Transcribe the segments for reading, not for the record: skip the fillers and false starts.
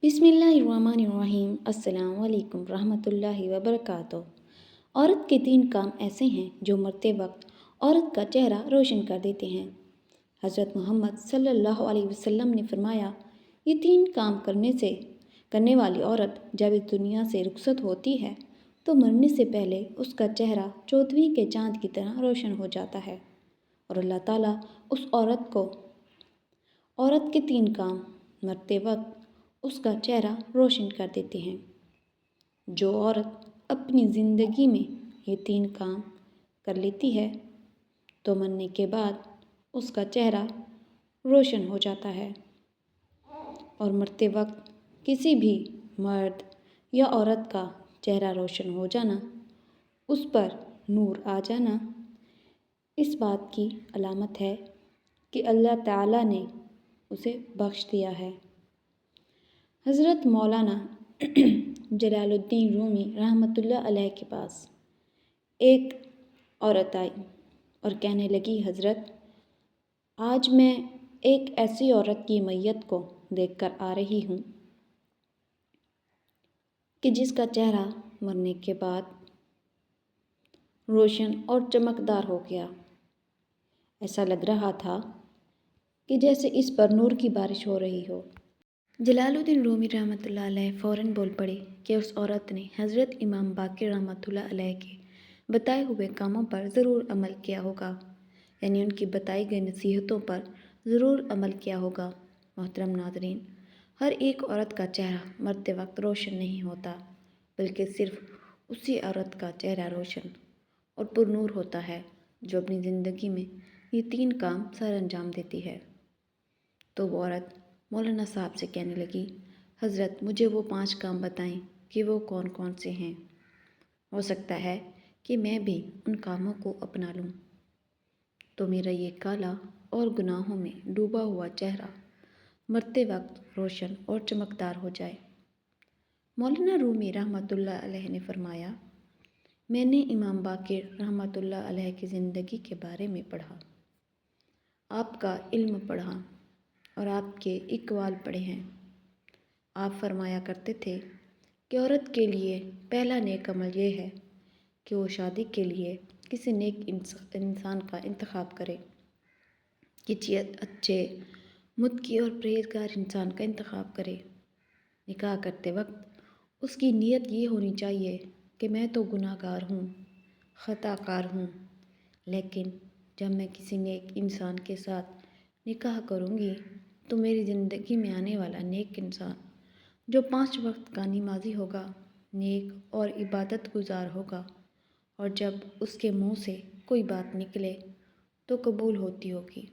بسم اللہ الرحمن الرحیم۔ السلام علیکم ورحمۃ اللہ وبرکاتہ۔ عورت کے 3 کام ایسے ہیں جو مرتے وقت عورت کا چہرہ روشن کر دیتے ہیں۔ حضرت محمد صلی اللہ علیہ وسلم نے فرمایا، یہ 3 کام کرنے والی عورت جب اس دنیا سے رخصت ہوتی ہے تو مرنے سے پہلے اس کا چہرہ 14ویں کے چاند کی طرح روشن ہو جاتا ہے، اور اللہ تعالیٰ اس عورت کے 3 کام مرتے وقت اس کا چہرہ روشن کر دیتے ہیں۔ جو عورت اپنی زندگی میں یہ 3 کام کر لیتی ہے تو مرنے کے بعد اس کا چہرہ روشن ہو جاتا ہے، اور مرتے وقت کسی بھی مرد یا عورت کا چہرہ روشن ہو جانا، اس پر نور آ جانا، اس بات کی علامت ہے کہ اللہ تعالیٰ نے اسے بخش دیا ہے۔ حضرت مولانا جلال الدین رومی رحمۃ اللہ علیہ کے پاس ایک عورت آئی اور کہنے لگی، حضرت، آج میں ایک ایسی عورت کی میت کو دیکھ کر آ رہی ہوں کہ جس کا چہرہ مرنے کے بعد روشن اور چمکدار ہو گیا۔ ایسا لگ رہا تھا کہ جیسے اس پر نور کی بارش ہو رہی ہو۔ جلال الدین رومی رحمۃ اللہ علیہ فوراً بول پڑے کہ اس عورت نے حضرت امام باقر رحمۃ اللہ علیہ کے بتائے ہوئے کاموں پر ضرور عمل کیا ہوگا، یعنی ان کی بتائی گئی نصیحتوں پر ضرور عمل کیا ہوگا۔ محترم ناظرین، ہر ایک عورت کا چہرہ مرتے وقت روشن نہیں ہوتا، بلکہ صرف اسی عورت کا چہرہ روشن اور پر نور ہوتا ہے جو اپنی زندگی میں یہ 3 کام سر انجام دیتی ہے۔ تو وہ عورت مولانا صاحب سے کہنے لگی، حضرت، مجھے وہ 5 کام بتائیں کہ وہ کون کون سے ہیں، ہو سکتا ہے کہ میں بھی ان کاموں کو اپنا لوں تو میرا یہ کالا اور گناہوں میں ڈوبا ہوا چہرہ مرتے وقت روشن اور چمکدار ہو جائے۔ مولانا رومی رحمۃ اللہ علیہ نے فرمایا، میں نے امام باقر رحمۃ اللہ علیہ کی زندگی کے بارے میں پڑھا، آپ کا علم پڑھا اور آپ کے اقوال پڑھے ہیں۔ آپ فرمایا کرتے تھے کہ عورت کے لیے پہلا نیک عمل یہ ہے کہ وہ شادی کے لیے کسی نیک انسان کا انتخاب کرے، کسی اچھے، متقی اور پرہیزگار انسان کا انتخاب کرے۔ نکاح کرتے وقت اس کی نیت یہ ہونی چاہیے کہ میں تو گناہ گار ہوں، خطا کار ہوں، لیکن جب میں کسی نیک انسان کے ساتھ نکاح کروں گی تو میری زندگی میں آنے والا نیک انسان جو 5 وقت کا نمازی ہوگا، نیک اور عبادت گزار ہوگا، اور جب اس کے منہ سے کوئی بات نکلے تو قبول ہوتی ہوگی۔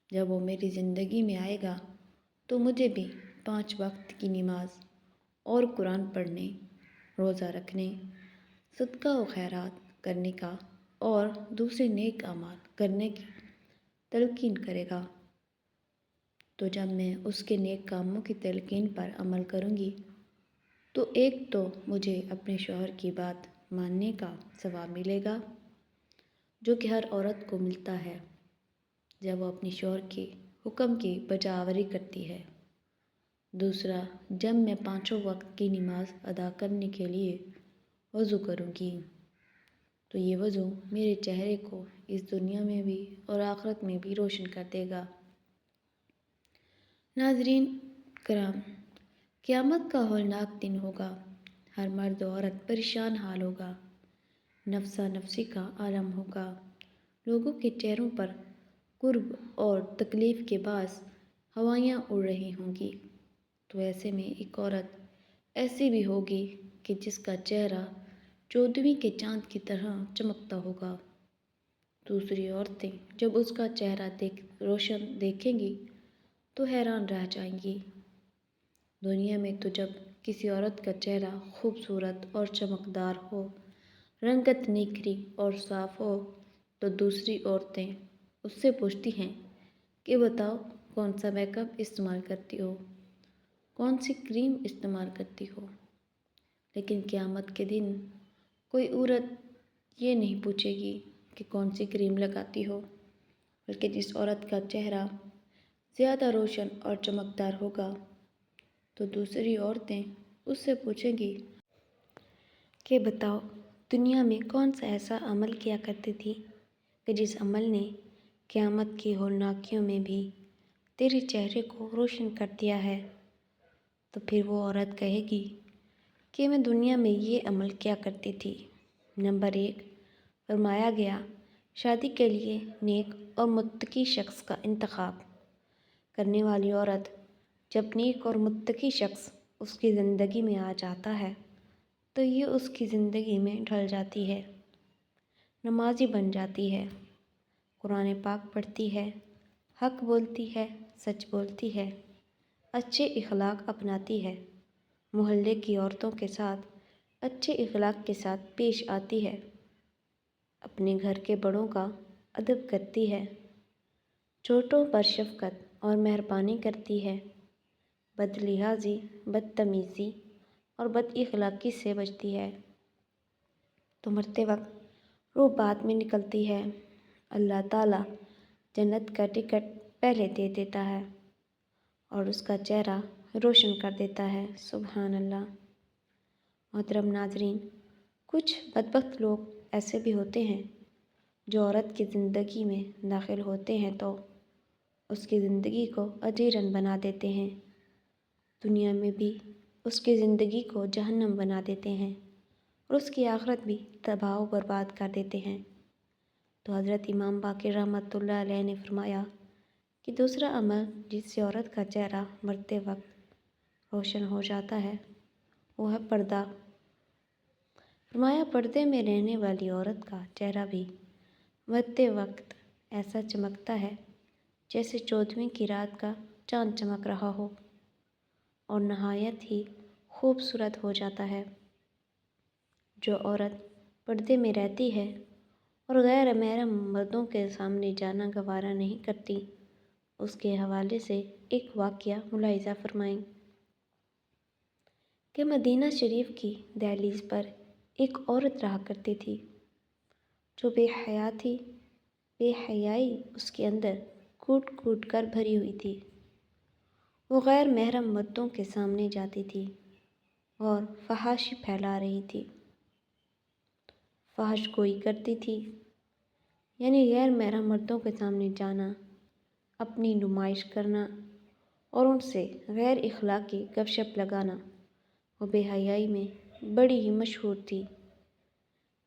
جب وہ میری زندگی میں آئے گا تو مجھے بھی 5 وقت کی نماز اور قرآن پڑھنے، روزہ رکھنے، صدقہ و خیرات کرنے کا اور دوسرے نیک اعمال کرنے کی تلقین کرے گا۔ تو جب میں اس کے نیک کاموں کی تلقین پر عمل کروں گی تو ایک تو مجھے اپنے شوہر کی بات ماننے کا ثواب ملے گا، جو کہ ہر عورت کو ملتا ہے جب وہ اپنی شوہر کے حکم کی بجاوری کرتی ہے۔ دوسرا، جب میں 5 وقت کی نماز ادا کرنے کے لیے وضو کروں گی تو یہ وضو میرے چہرے کو اس دنیا میں بھی اور آخرت میں بھی روشن کر دے گا۔ ناظرین کرام، قیامت کا ہولناک دن ہوگا، ہر مرد و عورت پریشان حال ہوگا، نفسا نفسی کا عالم ہوگا، لوگوں کے چہروں پر کرب اور تکلیف کے باعث ہوائیاں اڑ رہی ہوں گی۔ تو ایسے میں ایک عورت ایسی بھی ہوگی کہ جس کا چہرہ 14ویں کے چاند کی طرح چمکتا ہوگا۔ دوسری عورتیں جب اس کا چہرہ روشن دیکھیں گی تو حیران رہ جائیں گی۔ دنیا میں تو جب کسی عورت کا چہرہ خوبصورت اور چمکدار ہو، رنگت نکھری اور صاف ہو تو دوسری عورتیں اس سے پوچھتی ہیں کہ بتاؤ، کون سا میک اپ استعمال کرتی ہو، کون سی کریم استعمال کرتی ہو۔ لیکن قیامت کے دن کوئی عورت یہ نہیں پوچھے گی کہ کون سی کریم لگاتی ہو، بلکہ جس عورت کا چہرہ زیادہ روشن اور چمکدار ہوگا تو دوسری عورتیں اس سے پوچھیں گی کہ بتاؤ دنیا میں کون سا ایسا عمل کیا کرتی تھی کہ جس عمل نے قیامت کی ہولناکیوں میں بھی تیرے چہرے کو روشن کر دیا ہے؟ تو پھر وہ عورت کہے گی کہ میں دنیا میں یہ عمل کیا کرتی تھی۔ نمبر 1، فرمایا گیا شادی کے لیے نیک اور متقی شخص کا انتخاب کرنے والی عورت جب نیک اور متقی شخص اس کی زندگی میں آ جاتا ہے تو یہ اس کی زندگی میں ڈھل جاتی ہے، نمازی بن جاتی ہے، قرآن پاک پڑھتی ہے، حق بولتی ہے، سچ بولتی ہے، اچھے اخلاق اپناتی ہے، محلے کی عورتوں کے ساتھ اچھے اخلاق کے ساتھ پیش آتی ہے، اپنے گھر کے بڑوں کا ادب کرتی ہے، چھوٹوں پر شفقت اور مہربانی کرتی ہے، بد لحاظی، بدتمیزی اور بد اخلاقی سے بچتی ہے، تو مرتے وقت روح بعد میں نکلتی ہے، اللہ تعالیٰ جنت کا ٹکٹ پہلے دے دیتا ہے اور اس کا چہرہ روشن کر دیتا ہے۔ سبحان اللہ۔ محترم ناظرین، کچھ بدبخت لوگ ایسے بھی ہوتے ہیں جو عورت کی زندگی میں داخل ہوتے ہیں تو اس کی زندگی کو اجیرن بنا دیتے ہیں، دنیا میں بھی اس کی زندگی کو جہنم بنا دیتے ہیں اور اس کی آخرت بھی تباہ و برباد کر دیتے ہیں۔ تو حضرت امام باقر رحمۃ اللہ علیہ نے فرمایا کہ دوسرا عمل جس سے عورت کا چہرہ مرتے وقت روشن ہو جاتا ہے وہ ہے پردہ۔ فرمایا پردے میں رہنے والی عورت کا چہرہ بھی مرتے وقت ایسا چمکتا ہے جیسے 14ویں کی رات کا چاند چمک رہا ہو اور نہایت ہی خوبصورت ہو جاتا ہے۔ جو عورت پردے میں رہتی ہے اور غیر محرم مردوں کے سامنے جانا گوارا نہیں کرتی، اس کے حوالے سے ایک واقعہ ملاحظہ فرمائیں کہ مدینہ شریف کی دہلیز پر ایک عورت رہا کرتی تھی جو بے حیا تھی، بے حیائی اس کے اندر کوٹ کوٹ کر بھری ہوئی تھی۔ وہ غیر محرم مردوں کے سامنے جاتی تھی اور فحاشی پھیلا رہی تھی، فحش گوئی کرتی تھی، یعنی غیر محرم مردوں کے سامنے جانا، اپنی نمائش کرنا اور ان سے غیر اخلاقی گپ شپ لگانا وہ بے حیائی میں بڑی ہی مشہور تھی۔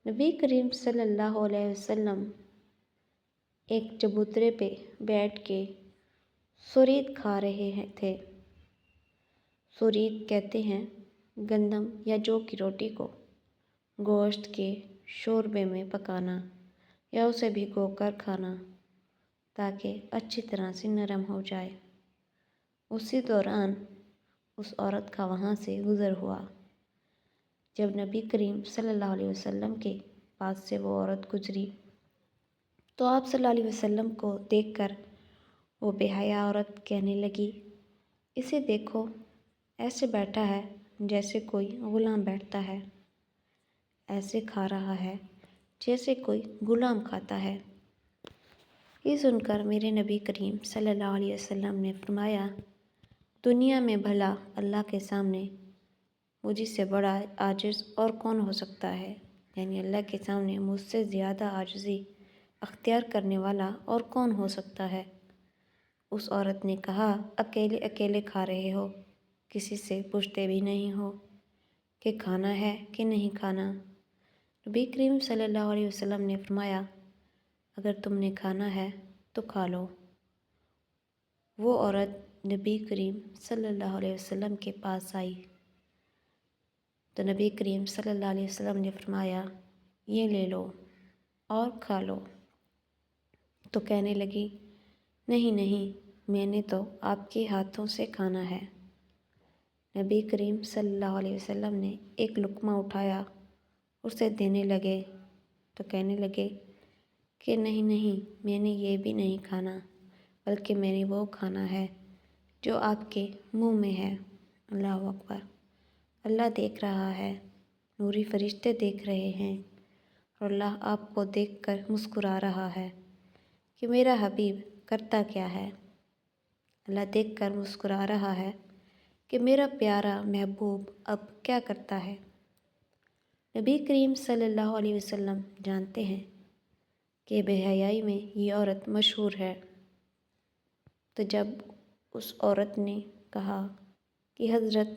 نبی کریم صلی اللہ علیہ وسلم ایک چبوترے پہ بیٹھ کے سورید کھا رہے تھے۔ سورید کہتے ہیں گندم یا جو کی روٹی کو گوشت کے شوربے میں پکانا یا اسے بھگو کر کھانا تاکہ اچھی طرح سے نرم ہو جائے۔ اسی دوران اس عورت کا وہاں سے گزر ہوا۔ جب نبی کریم صلی اللہ علیہ وسلم کے پاس سے وہ عورت گزری تو آپ صلی اللہ علیہ وسلم کو دیکھ کر وہ بے حیا عورت کہنے لگی، اسے دیکھو، ایسے بیٹھا ہے جیسے کوئی غلام بیٹھتا ہے، ایسے کھا رہا ہے جیسے کوئی غلام کھاتا ہے۔ یہ سن کر میرے نبی کریم صلی اللہ علیہ وسلم نے فرمایا، دنیا میں بھلا اللہ کے سامنے مجھ سے بڑا عاجز اور کون ہو سکتا ہے؟ یعنی اللہ کے سامنے مجھ سے زیادہ عاجزی اختیار کرنے والا اور کون ہو سکتا ہے؟ اس عورت نے کہا، اکیلے اکیلے کھا رہے ہو، کسی سے پوچھتے بھی نہیں ہو کہ کھانا ہے کہ نہیں کھانا۔ نبی کریم صلی اللہ علیہ وسلم نے فرمایا، اگر تم نے کھانا ہے تو کھا لو۔ وہ عورت نبی کریم صلی اللہ علیہ وسلم کے پاس آئی تو نبی کریم صلی اللہ علیہ وسلم نے فرمایا، یہ لے لو اور کھا لو۔ تو کہنے لگی، نہیں نہیں، میں نے تو آپ کے ہاتھوں سے کھانا ہے۔ نبی کریم صلی اللہ علیہ وسلم نے ایک لقمہ اٹھایا، اسے دینے لگے تو کہنے لگے کہ نہیں نہیں، میں نے یہ بھی نہیں کھانا، بلکہ میں نے وہ کھانا ہے جو آپ کے منہ میں ہے۔ اللہ اکبر! اللہ دیکھ رہا ہے، نوری فرشتے دیکھ رہے ہیں اور اللہ آپ کو دیکھ کر مسکرا رہا ہے کہ میرا حبیب کرتا کیا ہے۔ اللہ دیکھ کر مسکرا رہا ہے کہ میرا پیارا محبوب اب کیا کرتا ہے۔ نبی کریم صلی اللہ علیہ وسلم جانتے ہیں کہ بے حیائی میں یہ عورت مشہور ہے۔ تو جب اس عورت نے کہا کہ حضرت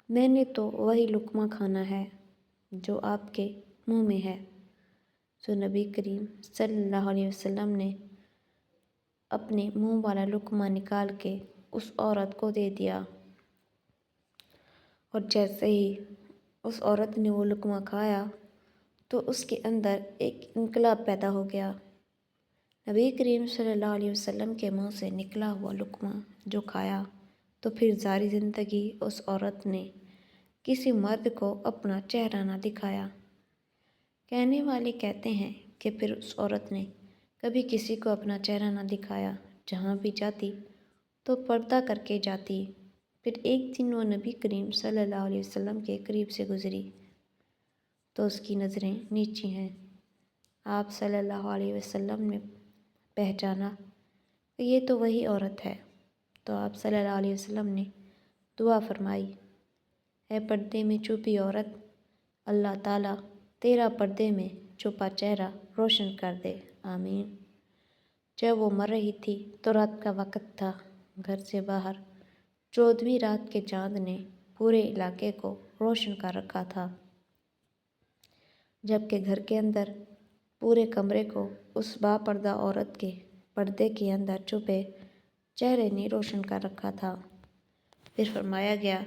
میں نے تو وہی لقمہ کھانا ہے جو آپ کے منہ میں ہے، تو نبی کریم صلی اللہ علیہ وسلم نے اپنے منہ والا لقمہ نکال کے اس عورت کو دے دیا، اور جیسے ہی اس عورت نے وہ لقمہ کھایا تو اس کے اندر ایک انقلاب پیدا ہو گیا۔ نبی کریم صلی اللہ علیہ وسلم کے منہ سے نکلا ہوا لقمہ جو کھایا تو پھر ساری زندگی اس عورت نے کسی مرد کو اپنا چہرہ نہ دکھایا۔ کہنے والے کہتے ہیں کہ پھر اس عورت نے کبھی کسی کو اپنا چہرہ نہ دکھایا، جہاں بھی جاتی تو پردہ کر کے جاتی۔ پھر ایک دن وہ نبی کریم صلی اللہ علیہ وسلم کے قریب سے گزری تو اس کی نظریں نیچی ہیں۔ آپ صلی اللہ علیہ وسلم نے پہچانا کہ یہ تو وہی عورت ہے، تو آپ صلی اللہ علیہ وسلم نے دعا فرمائی، اے پردے میں چھپی عورت، اللہ تعالیٰ تیرا پردے میں چھپا چہرہ روشن کر دے، آمین۔ جب وہ مر رہی تھی تو رات کا وقت تھا۔ گھر سے باہر 14ویں رات کے چاند نے پورے علاقے کو روشن کر رکھا تھا، جبکہ گھر کے اندر پورے کمرے کو اس باپردہ عورت کے پردے کے اندر چھپے چہرے نے روشن کر رکھا تھا۔ پھر فرمایا گیا،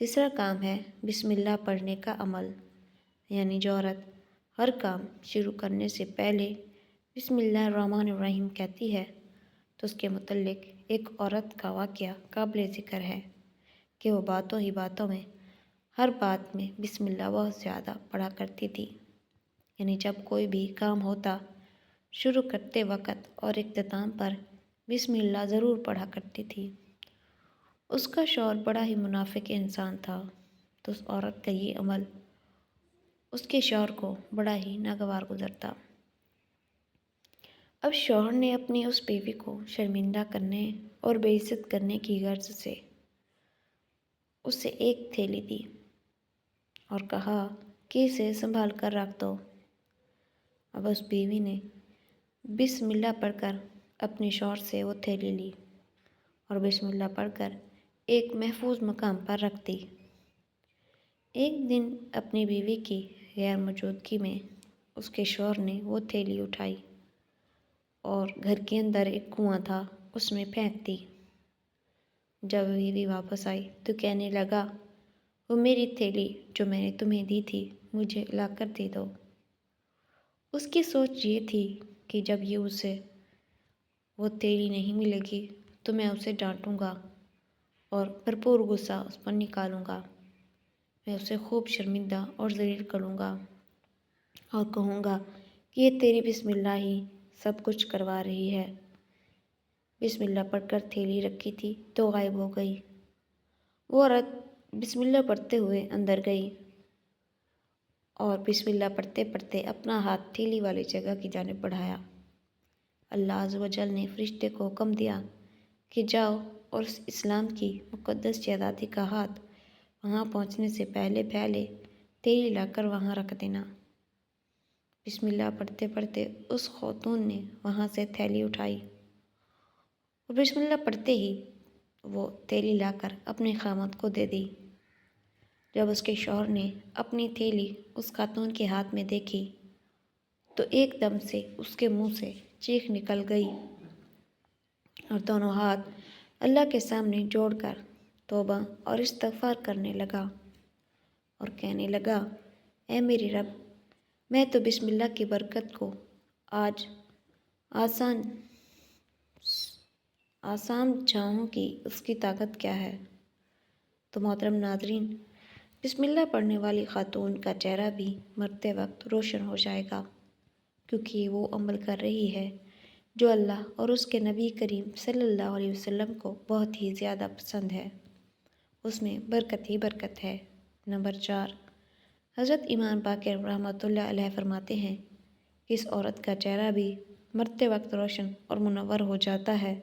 تیسرا کام ہے بسم اللہ پڑھنے کا عمل، یعنی جو عورت ہر کام شروع کرنے سے پہلے بسم اللہ الرحمن الرحیم کہتی ہے تو اس کے متعلق ایک عورت کا واقعہ قابل ذکر ہے کہ وہ باتوں ہی باتوں میں ہر بات میں بسم اللہ بہت زیادہ پڑھا کرتی تھی، یعنی جب کوئی بھی کام ہوتا شروع کرتے وقت اور اختتام پر بسم اللہ ضرور پڑھا کرتی تھی۔ اس کا شوہر بڑا ہی منافق انسان تھا، تو اس عورت کا یہ عمل اس کے شوہر کو بڑا ہی ناگوار گزرتا۔ اب شوہر نے اپنی اس بیوی کو شرمندہ کرنے اور بے عزت کرنے کی غرض سے اسے ایک تھیلی دی اور کہا کہ اسے سنبھال کر رکھ دو۔ اب اس بیوی نے بسم اللہ پڑھ کر اپنے شوہر سے وہ تھیلی لی اور بسم اللہ پڑھ کر ایک محفوظ مقام پر رکھ دی۔ ایک دن اپنی بیوی کی غیر موجودگی میں اس کے شوہر نے وہ تھیلی اٹھائی اور گھر کے اندر ایک کنواں تھا اس میں پھینک دی۔ جب بیوی واپس آئی تو کہنے لگا، وہ میری تھیلی جو میں نے تمہیں دی تھی مجھے لا کر دے دو۔ اس کی سوچ یہ تھی کہ جب یہ اسے وہ تھیلی نہیں ملے گی تو میں اسے ڈانٹوں گا اور بھرپور غصہ اس پر نکالوں گا، میں اسے خوب شرمندہ اور ذلیل کروں گا اور کہوں گا کہ یہ تیری بسم اللہ ہی سب کچھ کروا رہی ہے۔ بسم اللہ پڑھ کر تھیلی رکھی تھی تو غائب ہو گئی۔ وہ عورت بسم اللہ پڑھتے ہوئے اندر گئی اور بسم اللہ پڑھتے پڑھتے اپنا ہاتھ تھیلی والی جگہ کی جانب بڑھایا۔ اللہ عز و جل نے فرشتے کو حکم دیا کہ جاؤ اور اس اسلام کی مقدس شہزادی کا ہاتھ وہاں پہنچنے سے پہلے تھیلی لا کر وہاں رکھ دینا۔ بسم اللہ پڑھتے پڑھتے اس خاتون نے وہاں سے تھیلی اٹھائی اور بسم اللہ پڑھتے ہی وہ تھیلی لا کر اپنے خامد کو دے دی۔ جب اس کے شوہر نے اپنی تھیلی اس خاتون کے ہاتھ میں دیکھی تو ایک دم سے اس کے منہ سے چیخ نکل گئی اور دونوں ہاتھ اللہ کے سامنے جوڑ کر توبہ اور استغفار کرنے لگا اور کہنے لگا، اے میرے رب، میں تو بسم اللہ کی برکت کو آج آسان چاہوں کہ اس کی طاقت کیا ہے۔ تو محترم ناظرین، بسم اللہ پڑھنے والی خاتون کا چہرہ بھی مرتے وقت روشن ہو جائے گا، کیونکہ وہ عمل کر رہی ہے جو اللہ اور اس کے نبی کریم صلی اللہ علیہ وسلم کو بہت ہی زیادہ پسند ہے، اس میں برکت ہی برکت ہے۔ نمبر 4، حضرت امام باقر رحمۃ اللہ علیہ فرماتے ہیں کہ اس عورت کا چہرہ بھی مرتے وقت روشن اور منور ہو جاتا ہے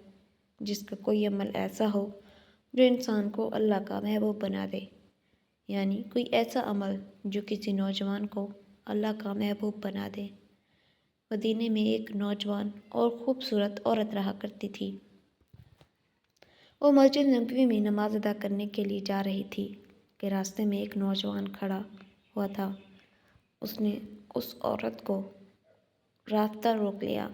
جس کا کوئی عمل ایسا ہو جو انسان کو اللہ کا محبوب بنا دے، یعنی کوئی ایسا عمل جو کسی نوجوان کو اللہ کا محبوب بنا دے۔ مدینے میں ایک نوجوان اور خوبصورت عورت رہا کرتی تھی۔ وہ مسجد نبوی میں نماز ادا کرنے کے لیے جا رہی تھی کہ راستے میں ایک نوجوان کھڑا ہوا تھا۔ اس نے اس عورت کو راستہ روک لیا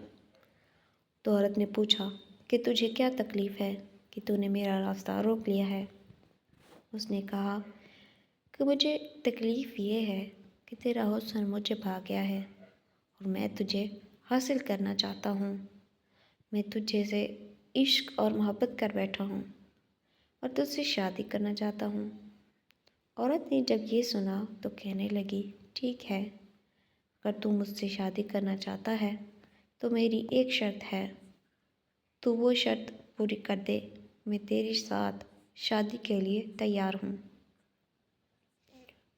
تو عورت نے پوچھا کہ تجھے کیا تکلیف ہے کہ تو نے میرا راستہ روک لیا ہے؟ اس نے کہا کہ مجھے تکلیف یہ ہے کہ تیرا حسن مجھے بھا گیا ہے اور میں تجھے حاصل کرنا چاہتا ہوں۔ میں تجھے سے عشق اور محبت کر بیٹھا ہوں اور تجھ سے شادی کرنا چاہتا ہوں۔ عورت نے جب یہ سنا تو کہنے لگی، ٹھیک ہے، اگر تو مجھ سے شادی کرنا چاہتا ہے تو میری ایک شرط ہے، تو وہ شرط پوری کر دے، میں تیرے ساتھ شادی کے لیے تیار ہوں۔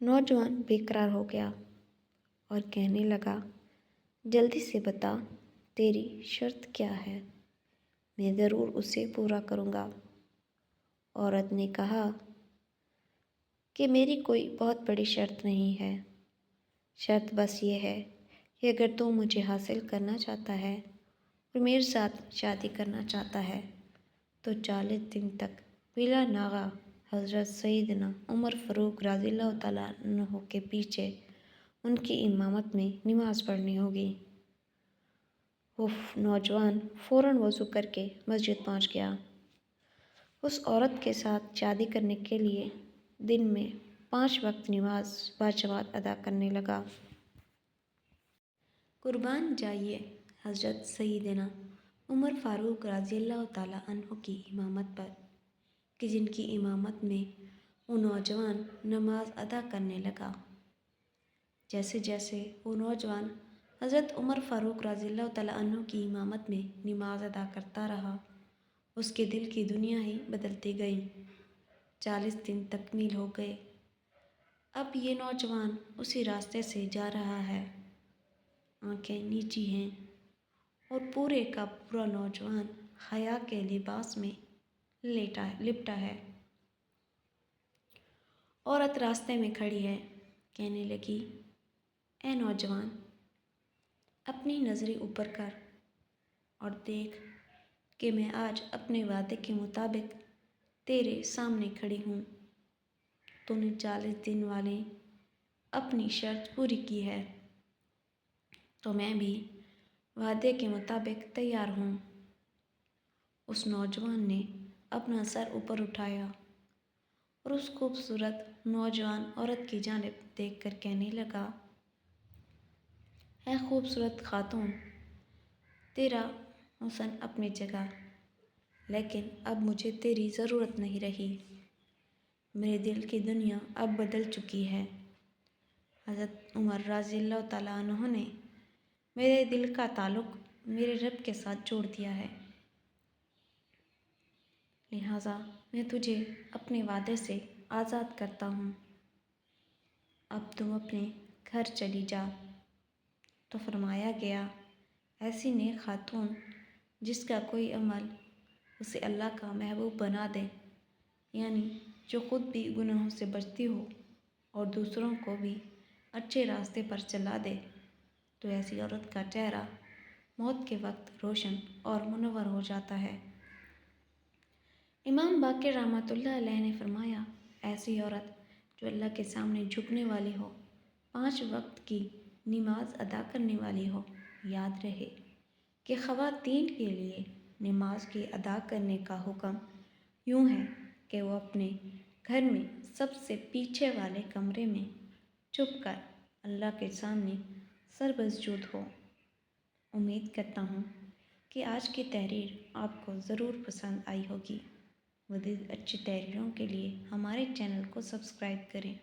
نوجوان بے قرار ہو گیا اور کہنے لگا، جلدی سے بتا تیری شرط کیا ہے، میں ضرور اسے پورا کروں گا۔ عورت نے کہا کہ میری کوئی بہت بڑی شرط نہیں ہے، شرط بس یہ ہے کہ اگر تو مجھے حاصل کرنا چاہتا ہے اور میرے ساتھ شادی کرنا چاہتا ہے تو 40 دن تک بلا ناغہ حضرت سیدنا عمر فاروق رضی اللہ تعالیٰ عنہ کے پیچھے ان کی امامت میں نماز پڑھنی ہوگی۔ وہ نوجوان فوراً وضو کر کے مسجد پہنچ گیا۔ اس عورت کے ساتھ شادی کرنے کے لیے دن میں 5 وقت نماز باجماعت ادا کرنے لگا۔ قربان جائیے حضرت سیدنا عمر فاروق رضی اللہ تعالیٰ عنہ کی امامت پر کہ جن کی امامت میں وہ نوجوان نماز ادا کرنے لگا۔ جیسے جیسے وہ نوجوان حضرت عمر فاروق رضی اللہ تعالیٰ عنہ کی امامت میں نماز ادا کرتا رہا، اس کے دل کی دنیا ہی بدلتی گئی۔ 40 دن تکمیل ہو گئے۔ اب یہ نوجوان اسی راستے سے جا رہا ہے، آنکھیں نیچی ہیں اور پورے کا پورا نوجوان حیا کے لباس میں لپٹا ہے۔ عورت راستے میں کھڑی ہے، کہنے لگی، اے نوجوان، اپنی نظریں اوپر کر اور دیکھ کہ میں آج اپنے وعدے کے مطابق تیرے سامنے کھڑی ہوں۔ تو نے 40 دن والے اپنی شرط پوری کی ہے، تو میں بھی وعدے کے مطابق تیار ہوں۔ اس نوجوان نے اپنا سر اوپر اٹھایا اور اس خوبصورت نوجوان عورت کی جانب دیکھ کر کہنے لگا، اے خوبصورت خاتون، تیرا حسن اپنی جگہ، لیکن اب مجھے تیری ضرورت نہیں رہی، میرے دل کی دنیا اب بدل چکی ہے۔ حضرت عمر رضی اللہ تعالیٰ عنہ نے میرے دل کا تعلق میرے رب کے ساتھ جوڑ دیا ہے، لہٰذا میں تجھے اپنے وعدے سے آزاد کرتا ہوں، اب تم اپنے گھر چلی جا۔ تو فرمایا گیا، ایسی نیک خاتون جس کا کوئی عمل اسے اللہ کا محبوب بنا دے، یعنی جو خود بھی گناہوں سے بچتی ہو اور دوسروں کو بھی اچھے راستے پر چلا دے، تو ایسی عورت کا چہرہ موت کے وقت روشن اور منور ہو جاتا ہے۔ امام باقر رحمۃ اللہ علیہ نے فرمایا، ایسی عورت جو اللہ کے سامنے جھکنے والی ہو، 5 وقت کی نماز ادا کرنے والی ہو۔ یاد رہے کہ خواتین کے لیے نماز کے ادا کرنے کا حکم یوں ہے کہ وہ اپنے گھر میں سب سے پیچھے والے کمرے میں چھپ کر اللہ کے سامنے سربسجود ہو۔ امید کرتا ہوں کہ آج کی تحریر آپ کو ضرور پسند آئی ہوگی۔ مزید اچھی تحریروں کے لیے ہمارے چینل کو سبسکرائب کریں۔